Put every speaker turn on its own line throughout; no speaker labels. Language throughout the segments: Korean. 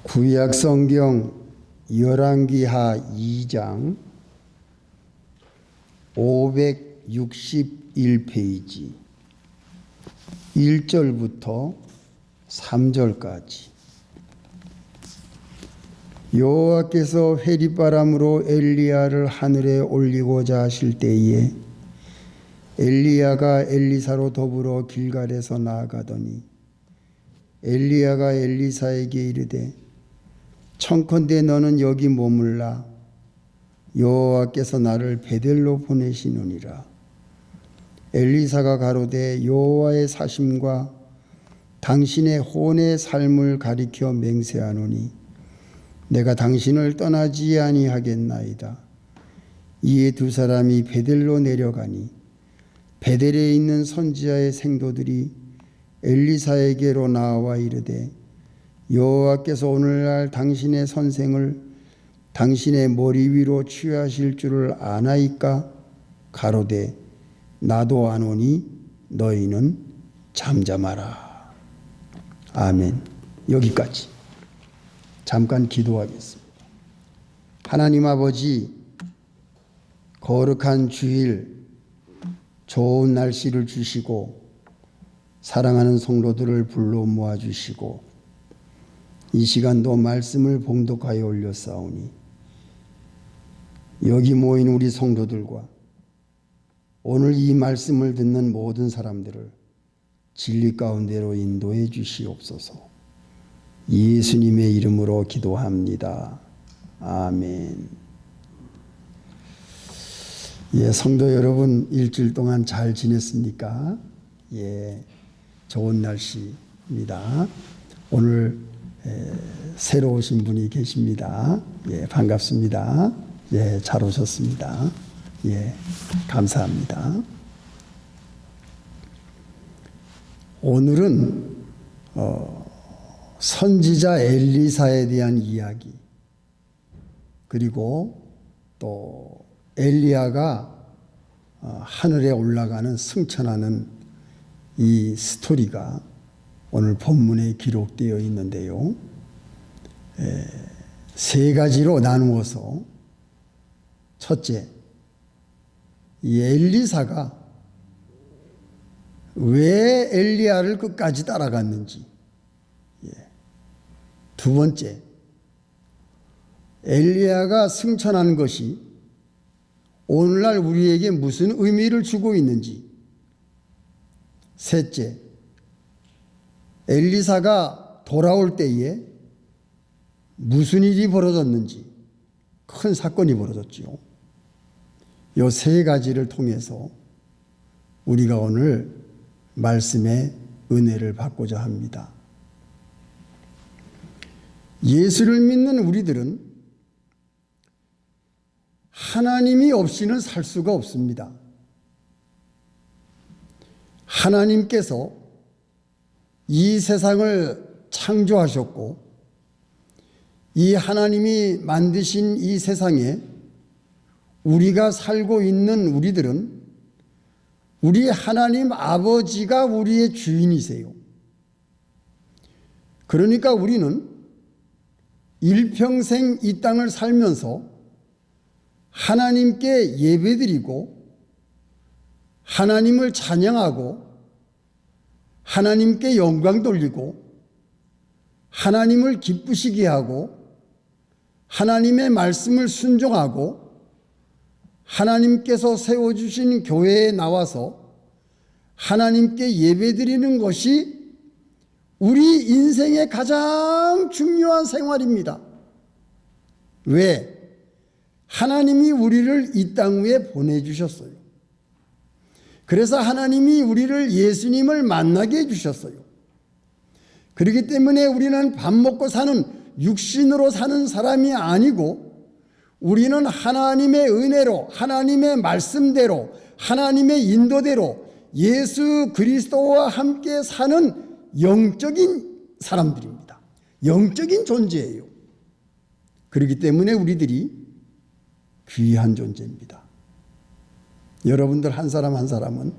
구약성경 열왕기하 2장 561페이지 1절부터 3절까지. 여호와께서 회리바람으로 엘리야를 하늘에 올리고자 하실 때에 엘리야가 엘리사로 더불어 길갈에서 나아가더니 엘리야가 엘리사에게 이르되 청컨대 너는 여기 머물라. 여호와께서 나를 베델로 보내시느니라. 엘리사가 가로되 여호와의 사심과 당신의 혼의 삶을 가리켜 맹세하노니 내가 당신을 떠나지 아니하겠나이다. 이에 두 사람이 베델로 내려가니 베델에 있는 선지자의 생도들이 엘리사에게로 나와 이르되 여호와께서 오늘날 당신의 선생을 당신의 머리 위로 취하실 줄을 아나이까? 가로되 나도 아노니 너희는 잠잠하라. 아멘. 여기까지. 잠깐 기도하겠습니다. 하나님 아버지, 거룩한 주일 좋은 날씨를 주시고 사랑하는 성도들을 불러 모아주시고 이 시간도 말씀을 봉독하여 올렸사오니 여기 모인 우리 성도들과 오늘 이 말씀을 듣는 모든 사람들을 진리 가운데로 인도해 주시옵소서. 예수님의 이름으로 기도합니다. 아멘. 성도 여러분, 일주일 동안 잘 지냈습니까? 좋은 날씨입니다. 오늘 새로 오신 분이 계십니다. 반갑습니다. 잘 오셨습니다. 감사합니다. 오늘은 선지자 엘리사에 대한 이야기, 그리고 또 엘리야가 하늘에 올라가는 승천하는 이 스토리가 오늘 본문에 기록되어 있는데요. 세 가지로 나누어서 첫째, 이 엘리사가 왜 엘리야를 끝까지 따라갔는지. 두 번째, 엘리야가 승천한 것이 오늘날 우리에게 무슨 의미를 주고 있는지. 셋째, 엘리사가 돌아올 때에 무슨 일이 벌어졌는지. 큰 사건이 벌어졌지요. 이 세 가지를 통해서 우리가 오늘 말씀의 은혜를 받고자 합니다. 예수를 믿는 우리들은 하나님이 없이는 살 수가 없습니다. 하나님께서 이 세상을 창조하셨고 이 하나님이 만드신 이 세상에 우리가 살고 있는 우리들은 우리 하나님 아버지가 우리의 주인이세요. 그러니까 우리는 일평생 이 땅을 살면서 하나님께 예배드리고 하나님을 찬양하고 하나님께 영광 돌리고 하나님을 기쁘시게 하고 하나님의 말씀을 순종하고 하나님께서 세워주신 교회에 나와서 하나님께 예배드리는 것이 우리 인생의 가장 중요한 생활입니다. 왜? 하나님이 우리를 이 땅 위에 보내주셨어요. 그래서 하나님이 우리를 예수님을 만나게 해주셨어요. 그렇기 때문에 우리는 밥 먹고 사는 육신으로 사는 사람이 아니고 우리는 하나님의 은혜로, 하나님의 말씀대로, 하나님의 인도대로 예수 그리스도와 함께 사는 영적인 사람들입니다. 영적인 존재예요. 그렇기 때문에 우리들이 귀한 존재입니다. 여러분들 한 사람 한 사람은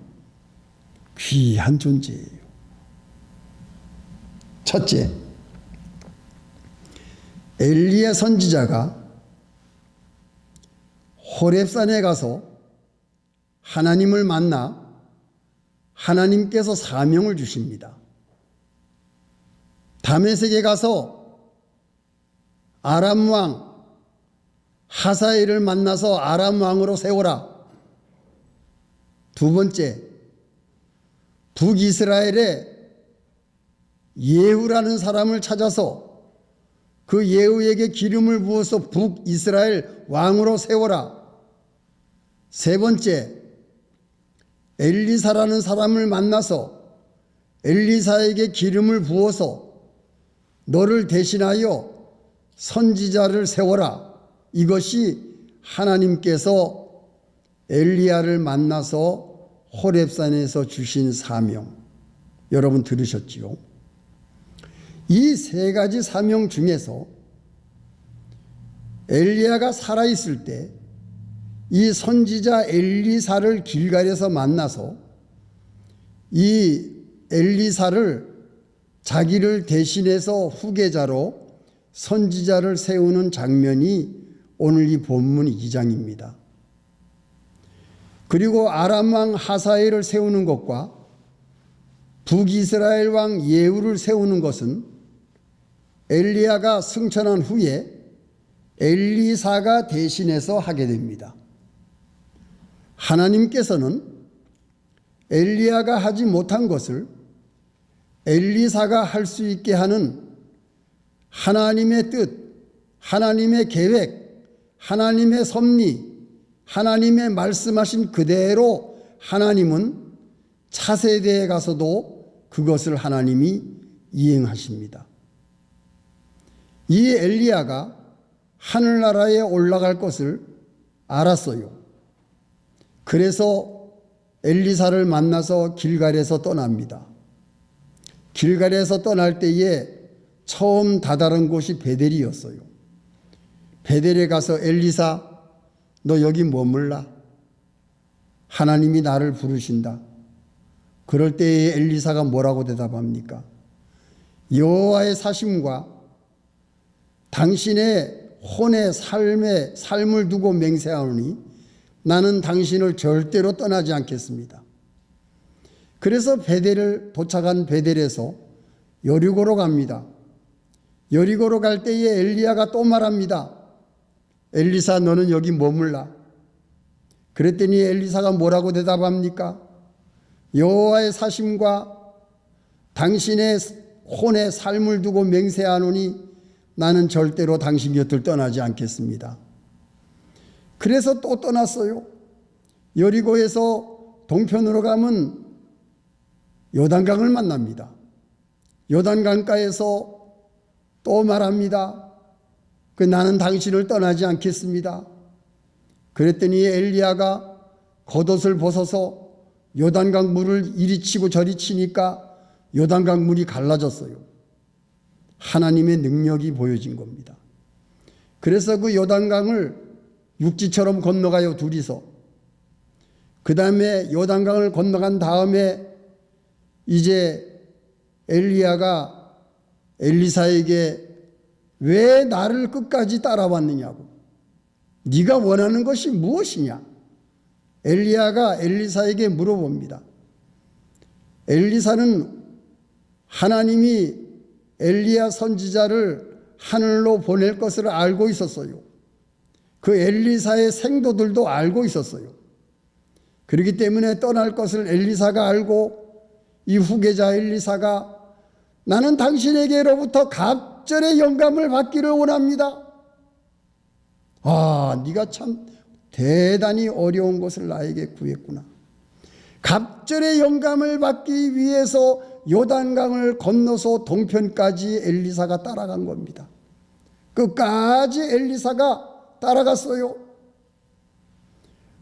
귀한 존재예요. 첫째, 엘리야 선지자가 호렙산에 가서 하나님을 만나 하나님께서 사명을 주십니다. 다메섹에 가서 아람 왕 하사엘을 만나서 아람 왕으로 세워라. 두 번째, 북이스라엘에 예후라는 사람을 찾아서 그 예후에게 기름을 부어서 북이스라엘 왕으로 세워라. 세 번째, 엘리사라는 사람을 만나서 엘리사에게 기름을 부어서 너를 대신하여 선지자를 세워라. 이것이 하나님께서 엘리야를 만나서 호렙산에서 주신 사명. 여러분 들으셨지요? 이 세 가지 사명 중에서 엘리야가 살아있을 때 이 선지자 엘리사를 길갈에서 만나서 이 엘리사를 자기를 대신해서 후계자로 선지자를 세우는 장면이 오늘 이 본문 2장입니다. 그리고 아람 왕 하사엘을 세우는 것과 북이스라엘 왕 예후를 세우는 것은 엘리야가 승천한 후에 엘리사가 대신해서 하게 됩니다. 하나님께서는 엘리야가 하지 못한 것을 엘리사가 할 수 있게 하는 하나님의 뜻, 하나님의 계획, 하나님의 섭리, 하나님의 말씀하신 그대로 하나님은 차세대에 가서도 그것을 하나님이 이행하십니다. 이 엘리야가 하늘나라에 올라갈 것을 알았어요. 그래서 엘리사를 만나서 길갈에서 떠납니다. 길갈에서 떠날 때에 처음 다다른 곳이 베델이었어요. 베델에 가서 엘리사, 너 여기 머물라. 하나님이 나를 부르신다. 그럴 때에 엘리사가 뭐라고 대답합니까? 여호와의 사심과 당신의 혼의 삶을 두고 맹세하노니 나는 당신을 절대로 떠나지 않겠습니다. 그래서 베델을 도착한 베델에서 여리고로 갑니다. 여리고로 갈 때에 엘리야가 또 말합니다. 엘리사, 너는 여기 머물라. 그랬더니 엘리사가 뭐라고 대답합니까? 여호와의 사심과 당신의 혼의 삶을 두고 맹세하노니 나는 절대로 당신 곁을 떠나지 않겠습니다. 그래서 또 떠났어요. 여리고에서 동편으로 가면 요단강을 만납니다. 요단강가에서 또 말합니다. 나는 당신을 떠나지 않겠습니다. 그랬더니 엘리야가 겉옷을 벗어서 요단강 물을 이리 치고 저리 치니까 요단강 물이 갈라졌어요. 하나님의 능력이 보여진 겁니다. 그래서 그 요단강을 육지처럼 건너가요, 둘이서. 그 다음에 요단강을 건너간 다음에 이제 엘리야가 엘리사에게 왜 나를 끝까지 따라왔느냐고, 네가 원하는 것이 무엇이냐, 엘리야가 엘리사에게 물어봅니다. 엘리사는 하나님이 엘리야 선지자를 하늘로 보낼 것을 알고 있었어요. 그 엘리사의 생도들도 알고 있었어요. 그렇기 때문에 떠날 것을 엘리사가 알고 이 후계자 엘리사가 나는 당신에게로부터 갑절의 영감을 받기를 원합니다. 아, 네가 참 대단히 어려운 것을 나에게 구했구나. 갑절의 영감을 받기 위해서 요단강을 건너서 동편까지 엘리사가 따라간 겁니다. 끝까지 엘리사가 따라갔어요.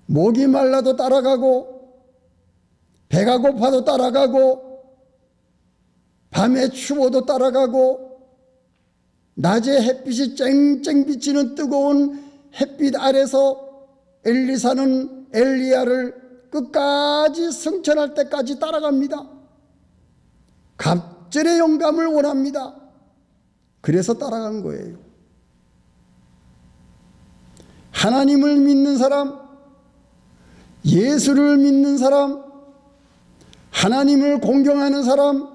목이 말라도 따라가고, 배가 고파도 따라가고, 밤에 추워도 따라가고, 낮에 햇빛이 쨍쨍 비치는 뜨거운 햇빛 아래서 엘리사는 엘리야를 끝까지 승천할 때까지 따라갑니다. 갑절의 영감을 원합니다. 그래서 따라간 거예요. 하나님을 믿는 사람, 예수를 믿는 사람, 하나님을 공경하는 사람,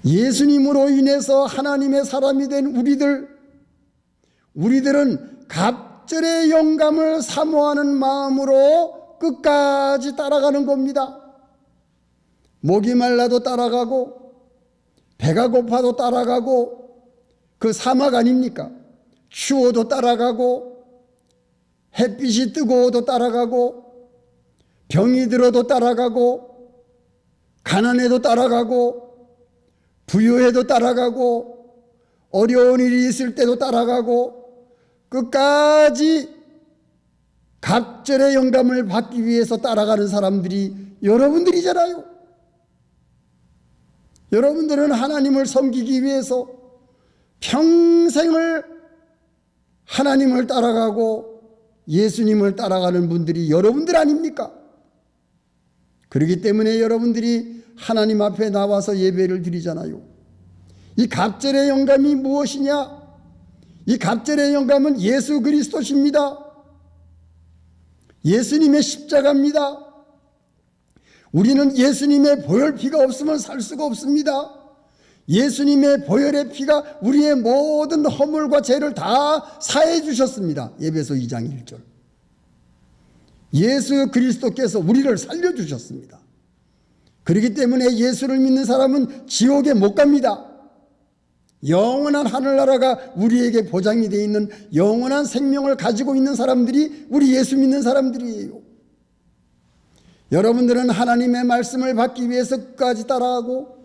예수님으로 인해서 하나님의 사람이 된 우리들은 갑절의 영감을 사모하는 마음으로 끝까지 따라가는 겁니다. 목이 말라도 따라가고 배가 고파도 따라가고, 그 사막 아닙니까? 추워도 따라가고 햇빛이 뜨거워도 따라가고 병이 들어도 따라가고 가난해도 따라가고 부유해도 따라가고 어려운 일이 있을 때도 따라가고 끝까지 갑절의 영감을 받기 위해서 따라가는 사람들이 여러분들이잖아요. 여러분들은 하나님을 섬기기 위해서 평생을 하나님을 따라가고 예수님을 따라가는 분들이 여러분들 아닙니까? 그렇기 때문에 여러분들이 하나님 앞에 나와서 예배를 드리잖아요. 이 갑절의 영감이 무엇이냐? 이 갑절의 영감은 예수 그리스도십니다. 예수님의 십자가입니다. 우리는 예수님의 보혈 피가 없으면 살 수가 없습니다. 예수님의 보혈의 피가 우리의 모든 허물과 죄를 다 사해 주셨습니다. 에베소 2장 1절. 예수 그리스도께서 우리를 살려주셨습니다. 그렇기 때문에 예수를 믿는 사람은 지옥에 못 갑니다. 영원한 하늘나라가 우리에게 보장이 되어 있는 영원한 생명을 가지고 있는 사람들이 우리 예수 믿는 사람들이에요. 여러분들은 하나님의 말씀을 받기 위해서 끝까지 따라가고,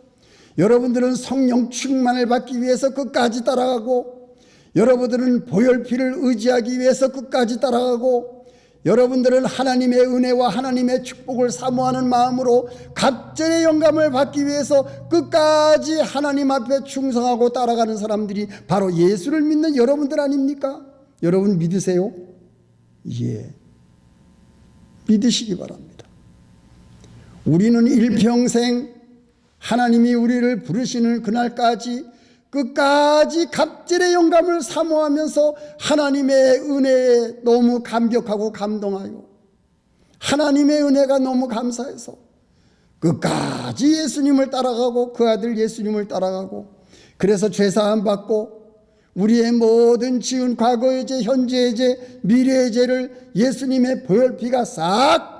여러분들은 성령 충만을 받기 위해서 끝까지 따라가고, 여러분들은 보혈피를 의지하기 위해서 끝까지 따라가고, 여러분들은 하나님의 은혜와 하나님의 축복을 사모하는 마음으로 갑절의 영감을 받기 위해서 끝까지 하나님 앞에 충성하고 따라가는 사람들이 바로 예수를 믿는 여러분들 아닙니까? 여러분 믿으세요? 예, 믿으시기 바랍니다. 우리는 일평생 하나님이 우리를 부르시는 그날까지 끝까지 갑절의 영감을 사모하면서 하나님의 은혜에 너무 감격하고 감동하여 하나님의 은혜가 너무 감사해서 끝까지 예수님을 따라가고 그 아들 예수님을 따라가고, 그래서 죄사함 받고 우리의 모든 지은 과거의 죄, 현재의 죄, 미래의 죄를 예수님의 보혈피가 싹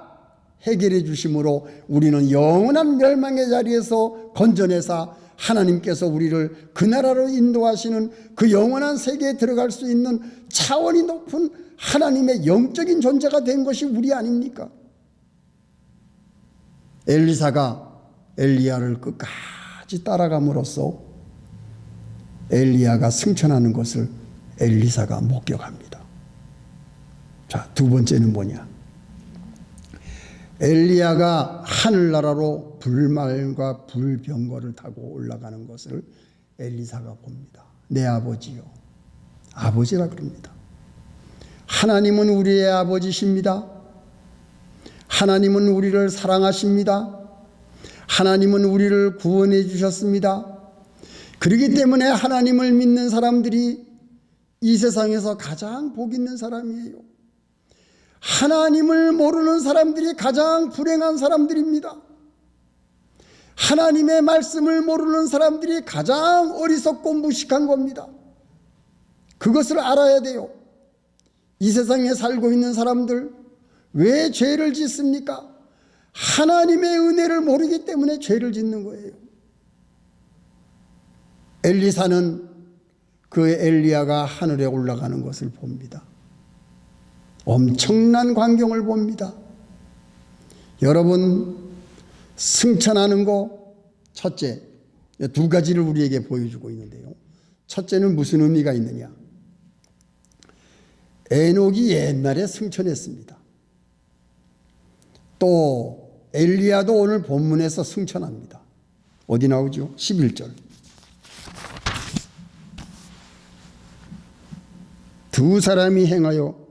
해결해 주심으로 우리는 영원한 멸망의 자리에서 건져내사 하나님께서 우리를 그 나라로 인도하시는 그 영원한 세계에 들어갈 수 있는 차원이 높은 하나님의 영적인 존재가 된 것이 우리 아닙니까? 엘리사가 엘리야를 끝까지 따라감으로써 엘리야가 승천하는 것을 엘리사가 목격합니다. 자, 두 번째는 뭐냐? 엘리야가 하늘나라로 불말과 불병거를 타고 올라가는 것을 엘리사가 봅니다. 내 아버지요. 아버지라 그럽니다. 하나님은 우리의 아버지십니다. 하나님은 우리를 사랑하십니다. 하나님은 우리를 구원해 주셨습니다. 그렇기 때문에 하나님을 믿는 사람들이 이 세상에서 가장 복 있는 사람이에요. 하나님을 모르는 사람들이 가장 불행한 사람들입니다. 하나님의 말씀을 모르는 사람들이 가장 어리석고 무식한 겁니다. 그것을 알아야 돼요. 이 세상에 살고 있는 사람들 왜 죄를 짓습니까? 하나님의 은혜를 모르기 때문에 죄를 짓는 거예요. 엘리사는 그 엘리야가 하늘에 올라가는 것을 봅니다. 엄청난 광경을 봅니다. 여러분, 승천하는 거 첫째, 두 가지를 우리에게 보여주고 있는데요. 첫째는 무슨 의미가 있느냐? 에녹이 옛날에 승천했습니다. 또 엘리야도 오늘 본문에서 승천합니다. 어디 나오죠? 11절. 두 사람이 행하여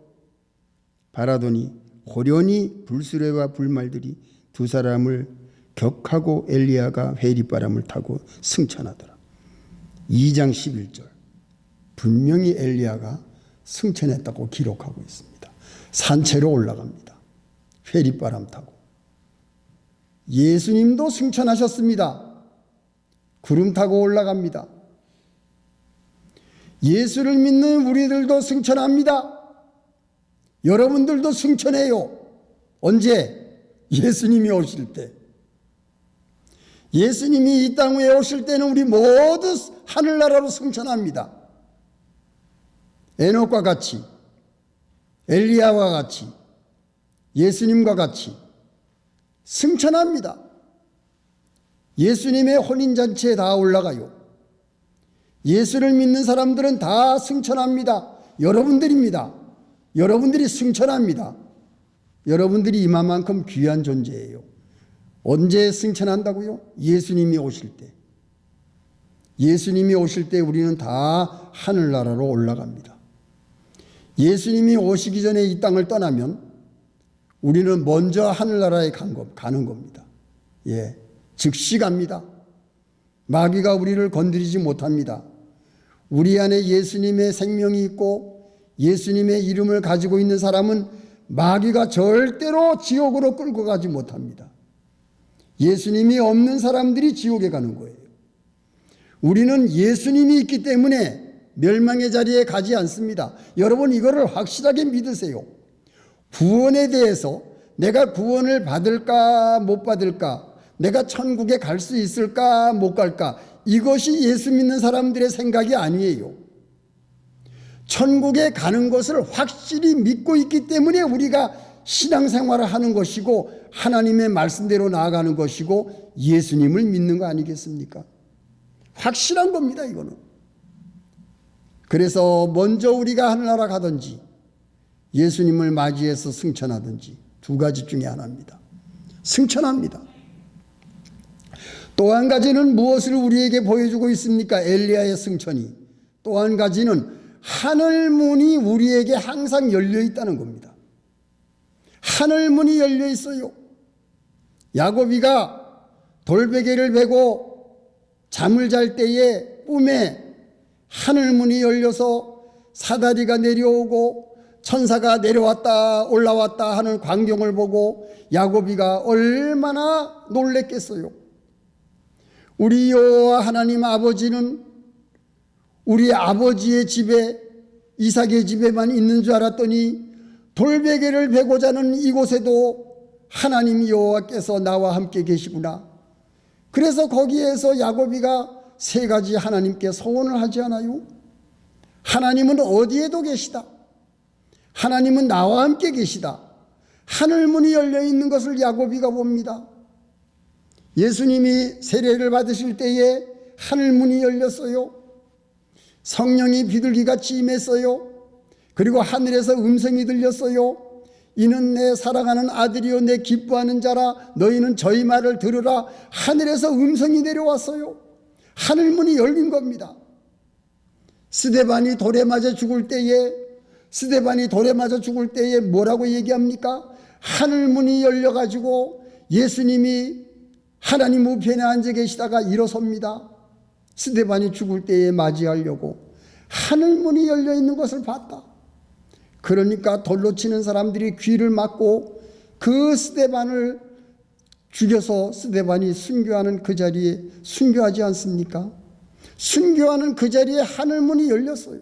바라더니 호련히 불수레와 불말들이 두 사람을 격하고 엘리야가 회리바람을 타고 승천하더라. 2장 11절. 분명히 엘리야가 승천했다고 기록하고 있습니다. 산채로 올라갑니다. 회리바람 타고. 예수님도 승천하셨습니다. 구름 타고 올라갑니다. 예수를 믿는 우리들도 승천합니다. 여러분들도 승천해요. 언제? 예수님이 오실 때. 예수님이 이 땅 위에 오실 때는 우리 모두 하늘나라로 승천합니다. 에녹과 같이, 엘리야와 같이, 예수님과 같이 승천합니다. 예수님의 혼인잔치에 다 올라가요. 예수를 믿는 사람들은 다 승천합니다. 여러분들입니다. 여러분들이 승천합니다. 여러분들이 이만큼 귀한 존재예요. 언제 승천한다고요? 예수님이 오실 때. 예수님이 오실 때 우리는 다 하늘나라로 올라갑니다. 예수님이 오시기 전에 이 땅을 떠나면 우리는 먼저 하늘나라에 가는 겁니다. 예, 즉시 갑니다. 마귀가 우리를 건드리지 못합니다. 우리 안에 예수님의 생명이 있고 예수님의 이름을 가지고 있는 사람은 마귀가 절대로 지옥으로 끌고 가지 못합니다. 예수님이 없는 사람들이 지옥에 가는 거예요. 우리는 예수님이 있기 때문에 멸망의 자리에 가지 않습니다. 여러분 이거를 확실하게 믿으세요. 구원에 대해서 내가 구원을 받을까 못 받을까, 내가 천국에 갈 수 있을까 못 갈까, 이것이 예수 믿는 사람들의 생각이 아니에요. 천국에 가는 것을 확실히 믿고 있기 때문에 우리가 신앙생활을 하는 것이고 하나님의 말씀대로 나아가는 것이고 예수님을 믿는 거 아니겠습니까? 확실한 겁니다, 이거는. 그래서 먼저 우리가 하늘나라 가든지 예수님을 맞이해서 승천하든지 두 가지 중에 하나입니다. 승천합니다. 또 한 가지는 무엇을 우리에게 보여주고 있습니까? 엘리야의 승천이. 또 한 가지는 하늘문이 우리에게 항상 열려 있다는 겁니다. 하늘문이 열려 있어요. 야곱이가 돌베개를 베고 잠을 잘 때에 꿈에 하늘문이 열려서 사다리가 내려오고 천사가 내려왔다 올라왔다 하는 광경을 보고 야곱이가 얼마나 놀랬겠어요. 우리 여호와 하나님 아버지는 우리 아버지의 집에, 이삭의 집에만 있는 줄 알았더니 돌베개를 베고 자는 이곳에도 하나님 여호와께서 나와 함께 계시구나. 그래서 거기에서 야곱이가 세 가지 하나님께 소원을 하지 않아요? 하나님은 어디에도 계시다. 하나님은 나와 함께 계시다. 하늘문이 열려 있는 것을 야곱이가 봅니다. 예수님이 세례를 받으실 때에 하늘문이 열렸어요. 성령이 비둘기같이 임했어요. 그리고 하늘에서 음성이 들렸어요. 이는 내 사랑하는 아들이요 내 기뻐하는 자라. 너희는 저희 말을 들으라. 하늘에서 음성이 내려왔어요. 하늘문이 열린 겁니다. 스데반이 돌에 맞아 죽을 때에 뭐라고 얘기합니까? 하늘문이 열려가지고 예수님이 하나님 우편에 앉아 계시다가 일어섭니다. 스데반이 죽을 때에 맞이하려고 하늘문이 열려 있는 것을 봤다. 그러니까 돌로 치는 사람들이 귀를 막고 그 스데반을 죽여서 스데반이 순교하는 그 자리에 순교하지 않습니까? 순교하는 그 자리에 하늘문이 열렸어요.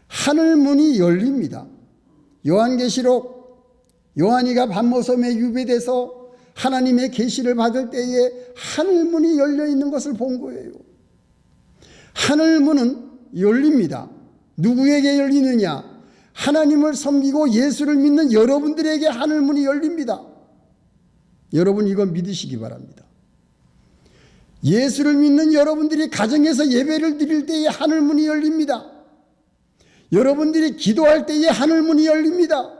하늘문이 열립니다. 요한계시록 요한이가 밤모섬에 유배돼서 하나님의 계시를 받을 때에 하늘문이 열려 있는 것을 본 거예요. 하늘문은 열립니다. 누구에게 열리느냐? 하나님을 섬기고 예수를 믿는 여러분들에게 하늘문이 열립니다. 여러분 이거 믿으시기 바랍니다. 예수를 믿는 여러분들이 가정에서 예배를 드릴 때에 하늘문이 열립니다. 여러분들이 기도할 때에 하늘문이 열립니다.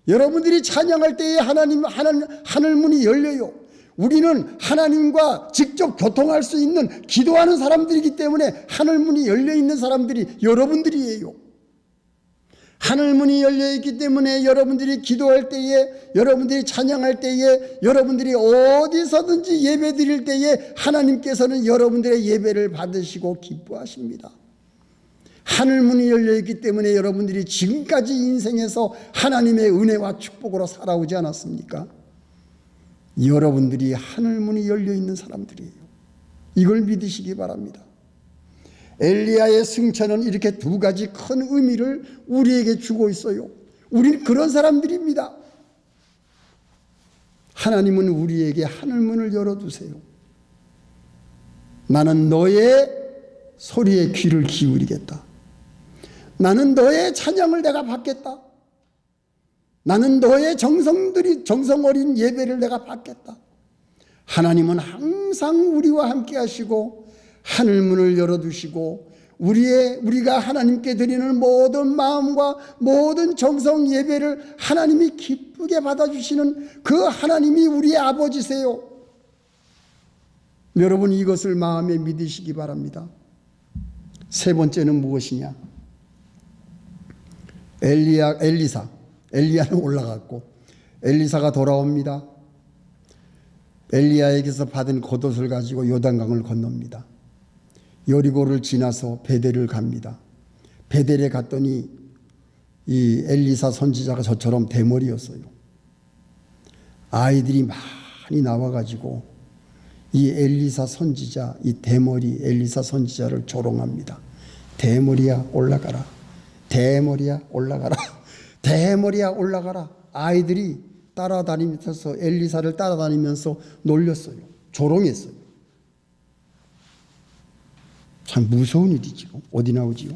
여러분들이 찬양할 때에 하늘문이 열려요. 우리는 하나님과 직접 교통할 수 있는 기도하는 사람들이기 때문에 하늘문이 열려있는 사람들이 여러분들이에요. 하늘문이 열려있기 때문에 여러분들이 기도할 때에, 여러분들이 찬양할 때에, 여러분들이 어디서든지 예배 드릴 때에 하나님께서는 여러분들의 예배를 받으시고 기뻐하십니다. 하늘문이 열려있기 때문에 여러분들이 지금까지 인생에서 하나님의 은혜와 축복으로 살아오지 않았습니까? 여러분들이 하늘문이 열려있는 사람들이에요. 이걸 믿으시기 바랍니다. 엘리야의 승천은 이렇게 두 가지 큰 의미를 우리에게 주고 있어요. 우리는 그런 사람들입니다. 하나님은 우리에게 하늘문을 열어두세요. 나는 너의 소리에 귀를 기울이겠다. 나는 너의 찬양을 내가 받겠다. 나는 너의 정성 어린 예배를 내가 받겠다. 하나님은 항상 우리와 함께 하시고 하늘문을 열어두시고 우리가 하나님께 드리는 모든 마음과 모든 정성 예배를 하나님이 기쁘게 받아주시는 그 하나님이 우리의 아버지세요. 여러분, 이것을 마음에 믿으시기 바랍니다. 세 번째는 무엇이냐? 엘리야는 올라갔고 엘리사가 돌아옵니다. 엘리야에게서 받은 겉옷을 가지고 요단강을 건넙니다. 여리고를 지나서 베델을 갑니다. 베델에 갔더니 이 엘리사 선지자가 저처럼 대머리였어요. 아이들이 많이 나와가지고 이 엘리사 선지자, 이 대머리 엘리사 선지자를 조롱합니다. 대머리야 올라가라. 대머리야 올라가라. 대머리야 올라가라. 아이들이 따라다니면서 엘리사를 따라다니면서 놀렸어요. 조롱했어요. 참 무서운 일이지요. 어디 나오지요?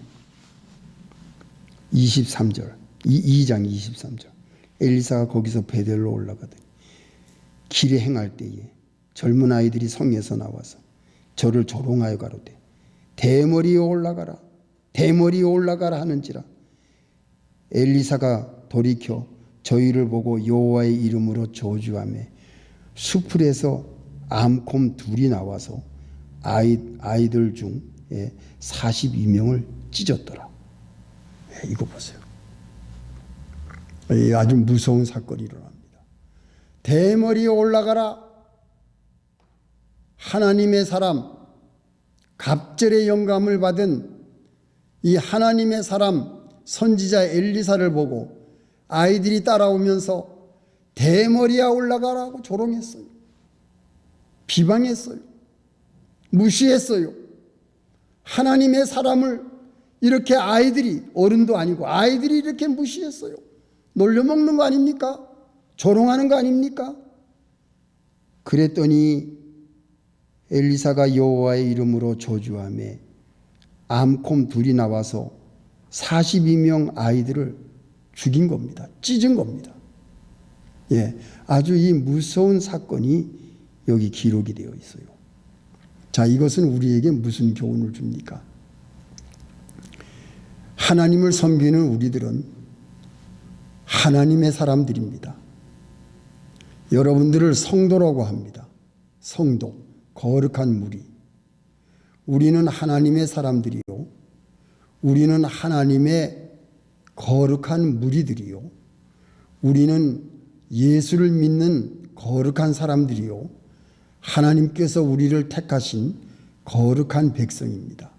23절 2장 23절 엘리사가 거기서 베델로 올라가더니 길에 행할 때에 젊은 아이들이 성에서 나와서 저를 조롱하여 가로되 대머리에 올라가라 대머리에 올라가라 하는지라. 엘리사가 돌이켜 저희를 보고 여호와의 이름으로 저주하며 수풀에서 암곰 둘이 나와서 아이들 중 42명을 찢었더라. 이거 보세요. 아주 무서운 사건이 일어납니다. 대머리에 올라가라. 하나님의 사람, 갑절의 영감을 받은 이 하나님의 사람 선지자 엘리사를 보고 아이들이 따라오면서 대머리야 올라가라고 조롱했어요. 비방했어요. 무시했어요. 하나님의 사람을 이렇게 아이들이, 어른도 아니고 아이들이 이렇게 무시했어요. 놀려먹는 거 아닙니까? 조롱하는 거 아닙니까? 그랬더니 엘리사가 여호와의 이름으로 저주하며 암곰 둘이 나와서 42명 아이들을 죽인 겁니다. 찢은 겁니다. 아주 이 무서운 사건이 여기 기록이 되어 있어요. 자, 이것은 우리에게 무슨 교훈을 줍니까? 하나님을 섬기는 우리들은 하나님의 사람들입니다. 여러분들을 성도라고 합니다. 성도, 거룩한 무리. 우리는 하나님의 사람들이요. 우리는 하나님의 거룩한 무리들이요. 우리는 예수를 믿는 거룩한 사람들이요. 하나님께서 우리를 택하신 거룩한 백성입니다.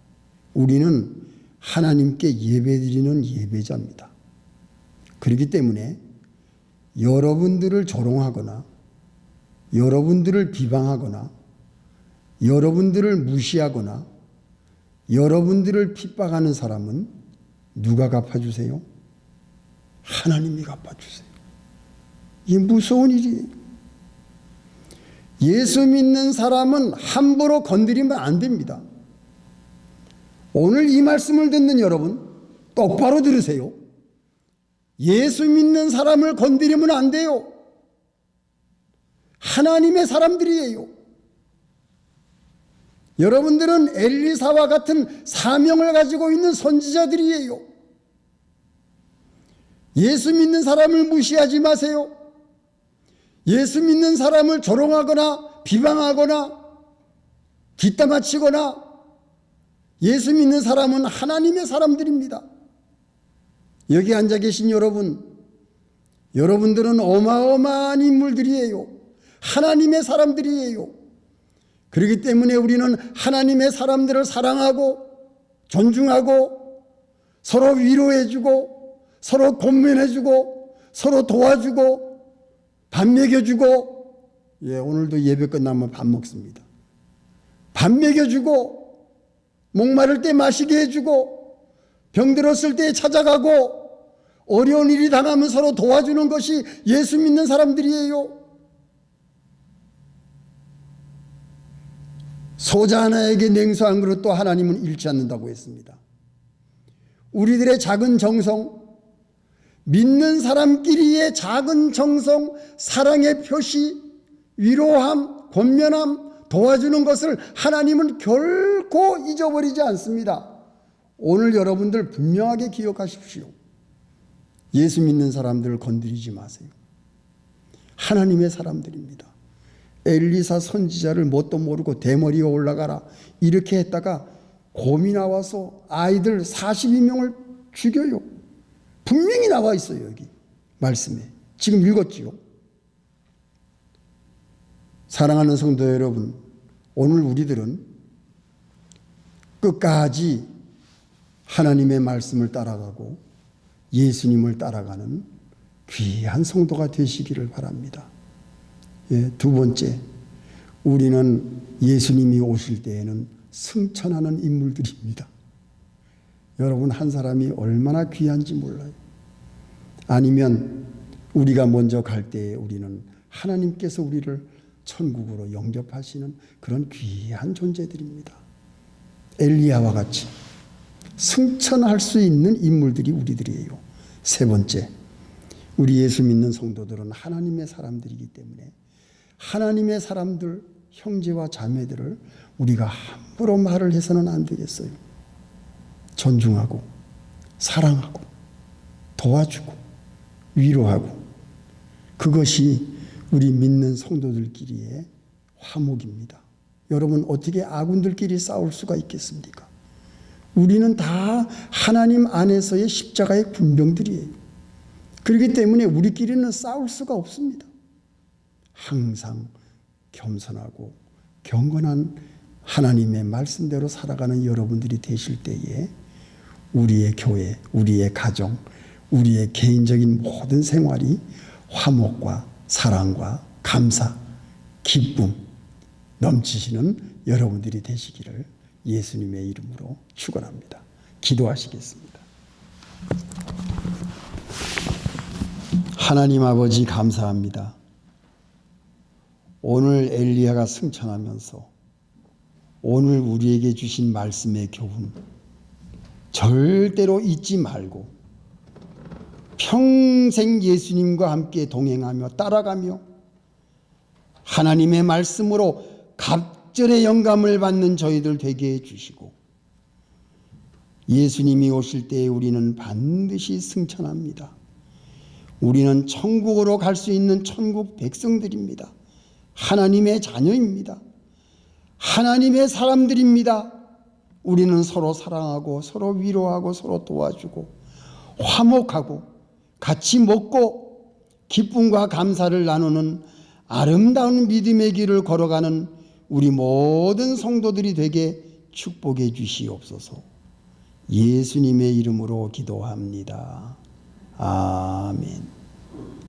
우리는 하나님께 예배드리는 예배자입니다. 그렇기 때문에 여러분들을 조롱하거나 여러분들을 비방하거나 여러분들을 무시하거나 여러분들을 핍박하는 사람은 누가 갚아주세요? 하나님이 갚아주세요. 이게 무서운 일이에요. 예수 믿는 사람은 함부로 건드리면 안 됩니다. 오늘 이 말씀을 듣는 여러분 똑바로 들으세요. 예수 믿는 사람을 건드리면 안 돼요. 하나님의 사람들이에요. 여러분들은 엘리사와 같은 사명을 가지고 있는 선지자들이에요. 예수 믿는 사람을 무시하지 마세요. 예수 믿는 사람을 조롱하거나 비방하거나 뒷담화치거나 예수 믿는 사람은 하나님의 사람들입니다. 여기 앉아 계신 여러분들은 어마어마한 인물들이에요. 하나님의 사람들이에요. 그렇기 때문에 우리는 하나님의 사람들을 사랑하고 존중하고 서로 위로해주고 서로 권면해주고 서로 도와주고 밥 먹여주고, 오늘도 예배 끝나면 밥 먹습니다. 밥 먹여주고 목마를 때 마시게 해주고 병들었을 때 찾아가고 어려운 일이 당하면 서로 도와주는 것이 예수 믿는 사람들이에요. 소자 하나에게 냉수 한 그릇도 하나님은 잃지 않는다고 했습니다. 우리들의 작은 정성, 믿는 사람끼리의 작은 정성, 사랑의 표시, 위로함, 권면함, 도와주는 것을 하나님은 결코 잊어버리지 않습니다. 오늘 여러분들 분명하게 기억하십시오. 예수 믿는 사람들을 건드리지 마세요. 하나님의 사람들입니다. 엘리사 선지자를 뭣도 모르고 대머리가 올라가라 이렇게 했다가 곰이 나와서 아이들 42명을 죽여요. 분명히 나와 있어요. 여기 말씀에 지금 읽었지요. 사랑하는 성도 여러분, 오늘 우리들은 끝까지 하나님의 말씀을 따라가고 예수님을 따라가는 귀한 성도가 되시기를 바랍니다. 두 번째, 우리는 예수님이 오실 때에는 승천하는 인물들입니다. 여러분, 한 사람이 얼마나 귀한지 몰라요. 아니면 우리가 먼저 갈 때에 우리는 하나님께서 우리를 천국으로 영접하시는 그런 귀한 존재들입니다. 엘리야와 같이 승천할 수 있는 인물들이 우리들이에요. 세 번째, 우리 예수 믿는 성도들은 하나님의 사람들이기 때문에 하나님의 사람들, 형제와 자매들을 우리가 함부로 말을 해서는 안 되겠어요. 존중하고 사랑하고 도와주고 위로하고, 그것이 우리 믿는 성도들끼리의 화목입니다. 여러분, 어떻게 아군들끼리 싸울 수가 있겠습니까? 우리는 다 하나님 안에서의 십자가의 군병들이에요. 그렇기 때문에 우리끼리는 싸울 수가 없습니다. 항상 겸손하고 경건한 하나님의 말씀대로 살아가는 여러분들이 되실 때에 우리의 교회, 우리의 가정, 우리의 개인적인 모든 생활이 화목과 사랑과 감사, 기쁨 넘치시는 여러분들이 되시기를 예수님의 이름으로 축원합니다. 기도하시겠습니다. 하나님 아버지, 감사합니다. 오늘 엘리야가 승천하면서 오늘 우리에게 주신 말씀의 교훈 절대로 잊지 말고 평생 예수님과 함께 동행하며 따라가며 하나님의 말씀으로 갑절의 영감을 받는 저희들 되게 해주시고, 예수님이 오실 때에 우리는 반드시 승천합니다. 우리는 천국으로 갈 수 있는 천국 백성들입니다. 하나님의 자녀입니다. 하나님의 사람들입니다. 우리는 서로 사랑하고 서로 위로하고 서로 도와주고 화목하고 같이 먹고 기쁨과 감사를 나누는 아름다운 믿음의 길을 걸어가는 우리 모든 성도들이 되게 축복해 주시옵소서. 예수님의 이름으로 기도합니다. 아멘.